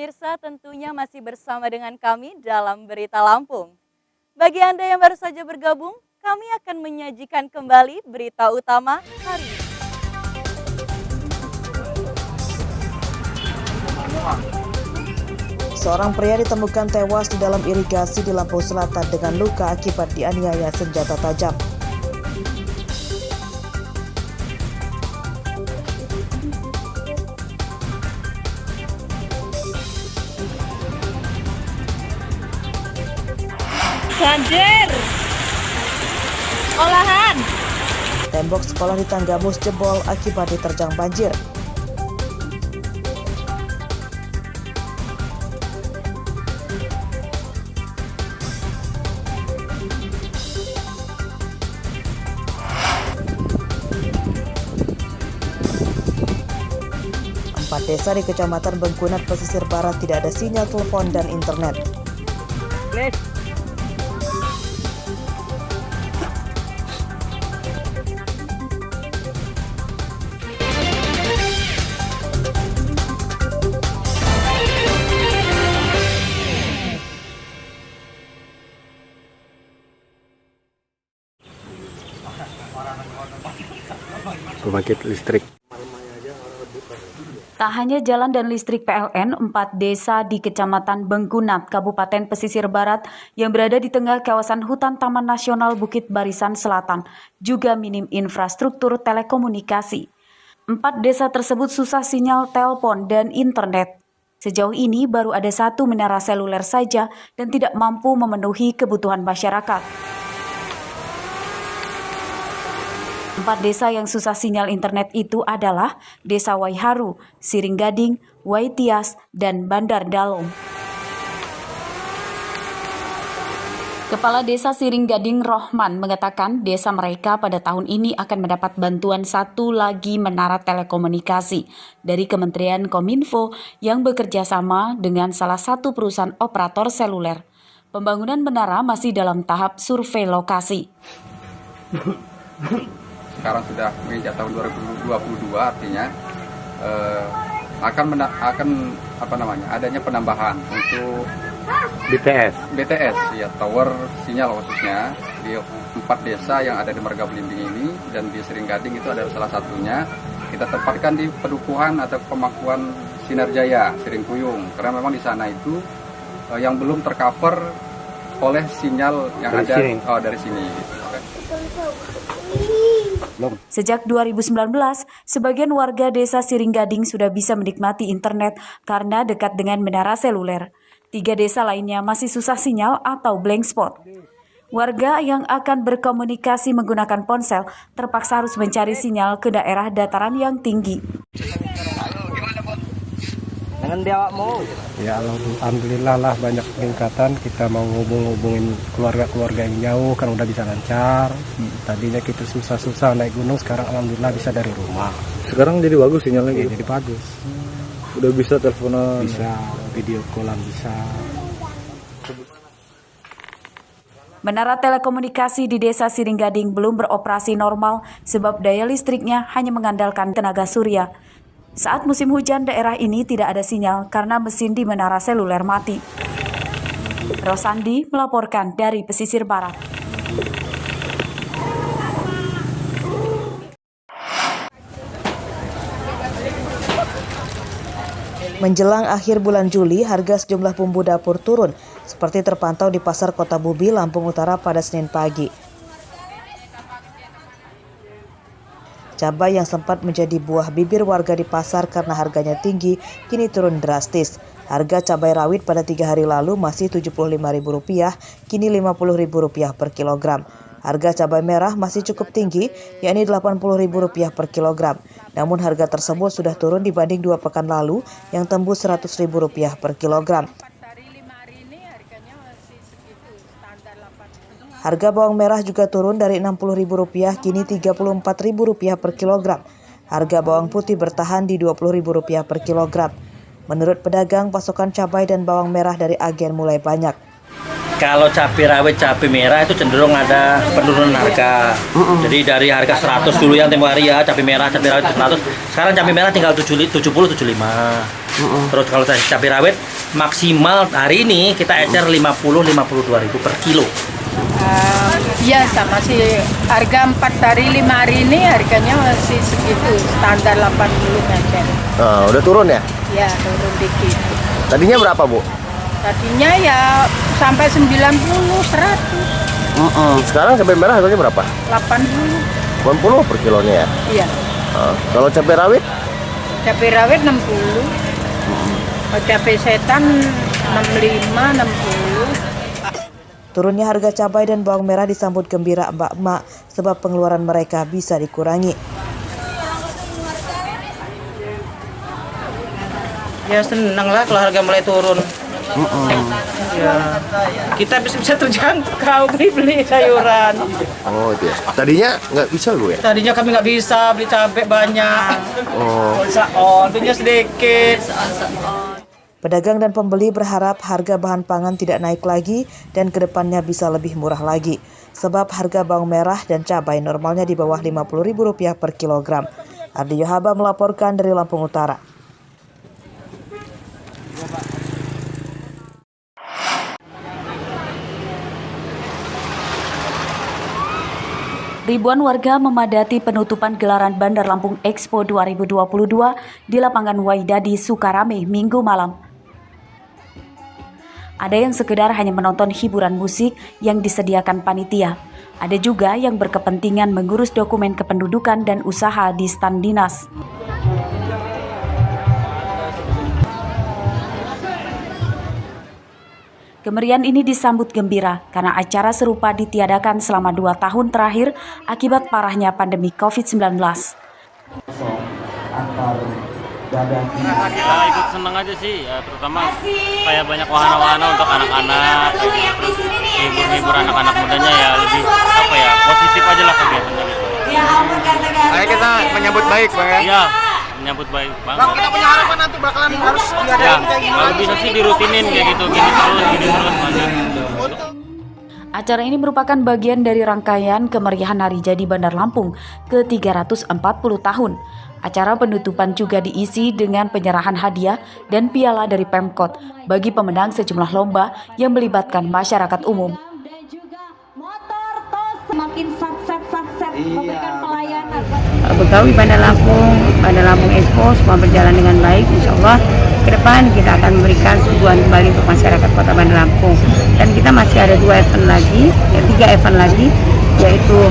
pemirsa, tentunya masih bersama dengan kami dalam Berita Lampung. Bagi Anda yang baru saja bergabung, kami akan menyajikan kembali berita utama hari ini. Seorang pria ditemukan tewas di dalam irigasi di Lampung Selatan dengan luka akibat dianiaya senjata tajam. Banjir! Olahan! Tembok sekolah di Tanggamus jebol akibat diterjang banjir. Empat desa di Kecamatan Bengkunat, Pesisir Barat tidak ada sinyal telepon dan internet. Pembangkit listrik. Tak hanya jalan dan listrik PLN, 4 desa di Kecamatan Bengkunat, Kabupaten Pesisir Barat yang berada di tengah kawasan hutan Taman Nasional Bukit Barisan Selatan juga minim infrastruktur telekomunikasi. 4 desa tersebut susah sinyal telepon dan internet. Sejauh ini baru ada 1 menara seluler saja dan tidak mampu memenuhi kebutuhan masyarakat. 4 desa yang susah sinyal internet itu adalah Desa Waiharu, Siringgading, Waitias, dan Bandar Dalom. Kepala Desa Siringgading Rohman mengatakan desa mereka pada tahun ini akan mendapat bantuan 1 lagi menara telekomunikasi dari Kementerian Kominfo yang bekerja sama dengan salah satu perusahaan operator seluler. Pembangunan menara masih dalam tahap survei lokasi. Sekarang sudah menginjak tahun 2022, artinya adanya penambahan untuk BTS ya, tower sinyal khususnya di 4 desa yang ada di Marga Belimbing ini, dan di Siringgading itu adalah salah satunya. Kita tempatkan di Pedukuhan atau Pemangkuan Sinarjaya, Siringkuyung, karena memang di sana itu yang belum tercover oleh sinyal yang dari ada dari sini. Sejak 2019, sebagian warga desa Siringgading sudah bisa menikmati internet karena dekat dengan menara seluler. 3 desa lainnya masih susah sinyal atau blank spot. Warga yang akan berkomunikasi menggunakan ponsel terpaksa harus mencari sinyal ke daerah dataran yang tinggi. Ya alhamdulillah lah, banyak peningkatan. Kita mau hubungin keluarga-keluarga yang jauh kan udah bisa lancar. Tadinya kita susah-susah naik gunung, sekarang alhamdulillah bisa dari rumah. Sekarang jadi bagus sinyalnya gitu? Jadi bagus. Udah bisa teleponan? Bisa, video callan bisa. Menara telekomunikasi di desa Siringgading belum beroperasi normal sebab daya listriknya hanya mengandalkan tenaga surya. Saat musim hujan, daerah ini tidak ada sinyal karena mesin di menara seluler mati. Rosandi melaporkan dari Pesisir Barat. Menjelang akhir bulan Juli, harga sejumlah bumbu dapur turun, seperti terpantau di Pasar Kota Bubi, Lampung Utara pada Senin pagi. Cabai yang sempat menjadi buah bibir warga di pasar karena harganya tinggi, kini turun drastis. Harga cabai rawit pada 3 hari lalu masih Rp75.000, kini Rp50.000 per kilogram. Harga cabai merah masih cukup tinggi, yakni Rp80.000 per kilogram. Namun harga tersebut sudah turun dibanding 2 pekan lalu yang tembus Rp100.000 per kilogram. Harga bawang merah juga turun dari Rp60.000 kini Rp34.000 per kilogram. Harga bawang putih bertahan di Rp20.000 per kilogram. Menurut pedagang, pasokan cabai dan bawang merah dari agen mulai banyak. Kalau cabai rawit, cabai merah itu cenderung ada penurunan harga. Jadi dari harga 100 dulu yang tempo hari ya, cabai merah, cabai rawit 100. Sekarang cabai merah tinggal 70-75. Terus kalau cabai rawit maksimal hari ini kita ecer 50-52 ribu per kilo. Biasa masih harga 4 hari 5 hari ini harganya masih segitu standar 80 aja. Udah turun ya? Ya turun dikit. Tadinya berapa Bu? Tadinya ya sampai 90 100. Sekarang cabai merah harganya berapa? 80. 80 per kilonya ya? Iya. Kalau cabai rawit? Cabai rawit 60. Kalau cabai setan 65 60. Turunnya harga cabai dan bawang merah disambut gembira emak-emak sebab pengeluaran mereka bisa dikurangi. Ya senang lah kalau harga mulai turun. Ya, kita bisa terjangkau beli sayuran. Oh itu ya. Tadinya nggak bisa Bu ya? Tadinya kami nggak bisa beli cabai banyak. Belinya sedikit. Pedagang dan pembeli berharap harga bahan pangan tidak naik lagi dan kedepannya bisa lebih murah lagi. Sebab harga bawang merah dan cabai normalnya di bawah Rp50.000 per kilogram. Ardi Yohaba melaporkan dari Lampung Utara. Ribuan warga memadati penutupan gelaran Bandar Lampung Expo 2022 di lapangan Waidadi Sukarame Minggu malam. Ada yang sekedar hanya menonton hiburan musik yang disediakan panitia. Ada juga yang berkepentingan mengurus dokumen kependudukan dan usaha di stan dinas. Kemerian ini disambut gembira karena acara serupa ditiadakan selama 2 tahun terakhir akibat parahnya pandemi COVID-19. Kita ikut senang aja sih, ya, terutama kayak banyak wahana-wahana untuk anak-anak, terus hibur-hibur anak-anak mudanya ya lebih positif aja lah kegiatannya gitu. Kayak kita menyambut baik Bang ya? Iya, menyambut baik banget. Bang, kita punya harapan nanti bakalan harus diadain kayak gini. Kalau bisa sih dirutinin kayak gitu, gini terus lanjut. Acara ini merupakan bagian dari rangkaian kemeriahan Hari Jadi Bandar Lampung ke-340 tahun. Acara penutupan juga diisi dengan penyerahan hadiah dan piala dari Pemkot bagi pemenang sejumlah lomba yang melibatkan masyarakat umum. Dan juga motor tos semakin satset memberikan pelayanan. Begawi Bandar Lampung Expo semua berjalan dengan baik. Insya Allah ke depan kita akan memberikan suguhan kembali untuk masyarakat Kota Bandar Lampung. Dan kita masih ada 3 event lagi, yaitu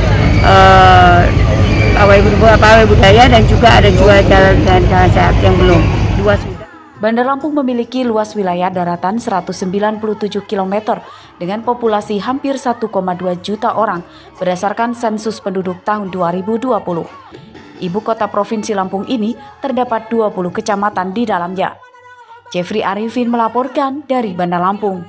pawai budaya dan juga ada jalan sehat yang belum. 2 sudah. Bandar Lampung memiliki luas wilayah daratan 197 km dengan populasi hampir 1,2 juta orang berdasarkan sensus penduduk tahun 2020. Ibu kota Provinsi Lampung ini terdapat 20 kecamatan di dalamnya. Jeffrey Arifin melaporkan dari Bandar Lampung.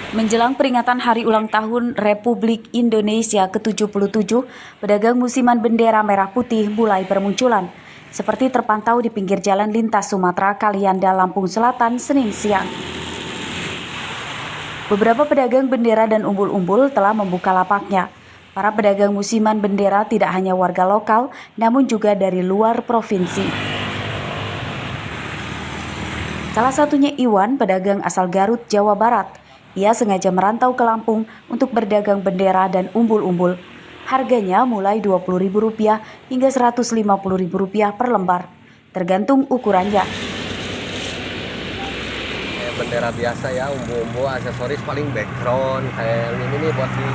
Menjelang peringatan Hari Ulang Tahun Republik Indonesia ke-77, pedagang musiman bendera merah putih mulai bermunculan, seperti terpantau di pinggir jalan lintas Sumatera Kalianda, Lampung Selatan, Senin siang. Beberapa pedagang bendera dan umbul-umbul telah membuka lapaknya. Para pedagang musiman bendera tidak hanya warga lokal, namun juga dari luar provinsi. Salah satunya Iwan, pedagang asal Garut, Jawa Barat. Ia sengaja merantau ke Lampung untuk berdagang bendera dan umbul-umbul. Harganya mulai Rp20.000 hingga Rp150.000 per lembar, tergantung ukurannya. Bendera biasa ya, umbul-umbul, aksesoris paling background. Kayak yang ini nih buat di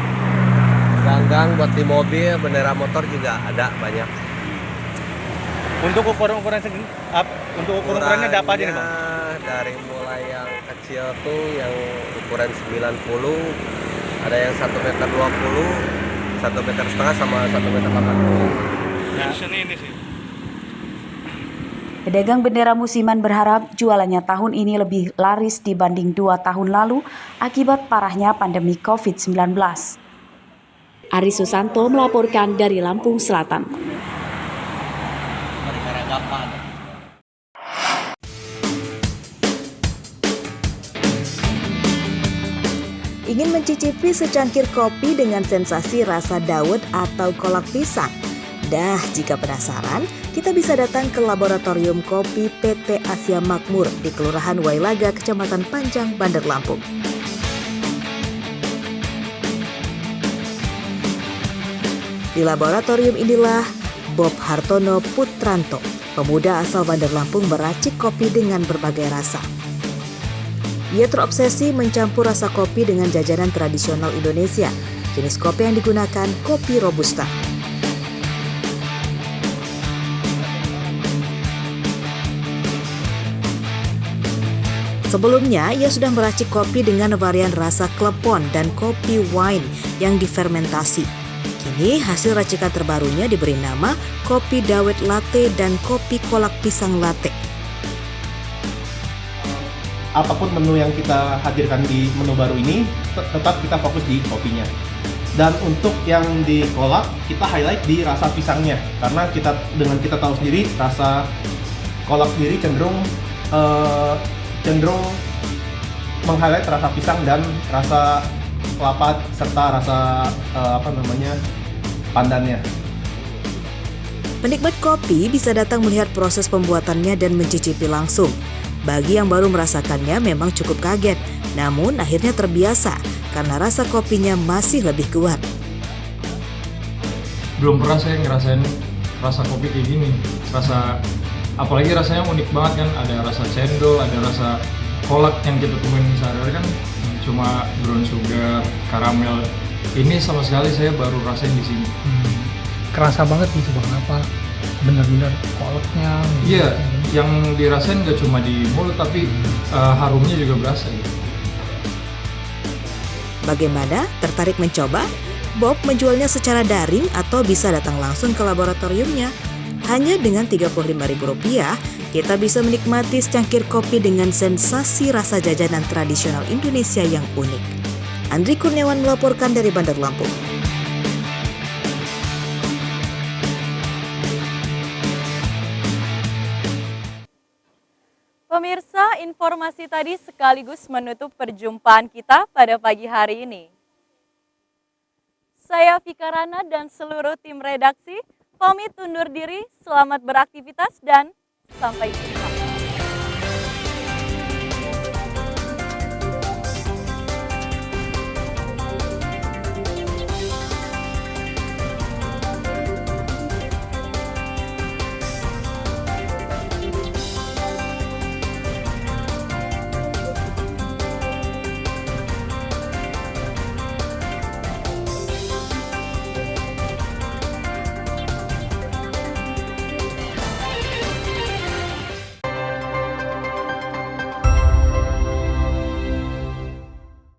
ganggang, buat di mobil, bendera motor juga ada banyak. Untuk ukurannya ada apa aja nih Bang? Dari mulai yang kecil tuh yang ukuran 90, ada yang 1,20 meter, 1,5 meter sama 1,80 meter. Nah, ini sih. Pedagang bendera musiman berharap jualannya tahun ini lebih laris dibanding 2 tahun lalu akibat parahnya pandemi COVID-19. Ari Susanto melaporkan dari Lampung Selatan. Ingin mencicipi secangkir kopi dengan sensasi rasa dawet atau kolak pisang? Dah, jika penasaran, kita bisa datang ke Laboratorium Kopi PT Asia Makmur di Kelurahan Wailaga, Kecamatan Panjang, Bandar Lampung. Di laboratorium inilah Bob Hartono Putranto, pemuda asal Bandar Lampung, meracik kopi dengan berbagai rasa. Ia terobsesi mencampur rasa kopi dengan jajanan tradisional Indonesia. Jenis kopi yang digunakan kopi Robusta. Sebelumnya, ia sudah meracik kopi dengan varian rasa klepon dan kopi wine yang difermentasi. Kini, hasil racikan terbarunya diberi nama kopi dawet latte dan kopi kolak pisang latte. Apapun menu yang kita hadirkan di menu baru ini, tetap kita fokus di kopinya. Dan untuk yang di kolak, kita highlight di rasa pisangnya. Karena kita tahu sendiri, rasa kolak sendiri cenderung meng-highlight rasa pisang dan rasa kelapa serta rasa pandannya. Penikmat kopi bisa datang melihat proses pembuatannya dan mencicipi langsung. Bagi yang baru merasakannya memang cukup kaget, namun akhirnya terbiasa karena rasa kopinya masih lebih kuat. Belum pernah saya ngerasain rasa kopi kayak gini. Apalagi rasanya unik banget kan, ada rasa cendol, ada rasa kolak yang kita temuin sehari-hari kan cuma brown sugar, karamel. Ini sama sekali saya baru rasain di sini. Kerasa banget gitu Bang, apa benar-benar kolaknya. Iya, yang dirasain gak cuma di mulut tapi harumnya juga berasa gitu. Bagaimana? Tertarik mencoba? Bob menjualnya secara daring atau bisa datang langsung ke laboratoriumnya. Hanya dengan Rp35.000, kita bisa menikmati secangkir kopi dengan sensasi rasa jajanan tradisional Indonesia yang unik. Andri Kurniawan melaporkan dari Bandar Lampung. Pemirsa, informasi tadi sekaligus menutup perjumpaan kita pada pagi hari ini. Saya Vika Rana dan seluruh tim redaksi pamit undur diri, selamat beraktivitas dan sampai jumpa.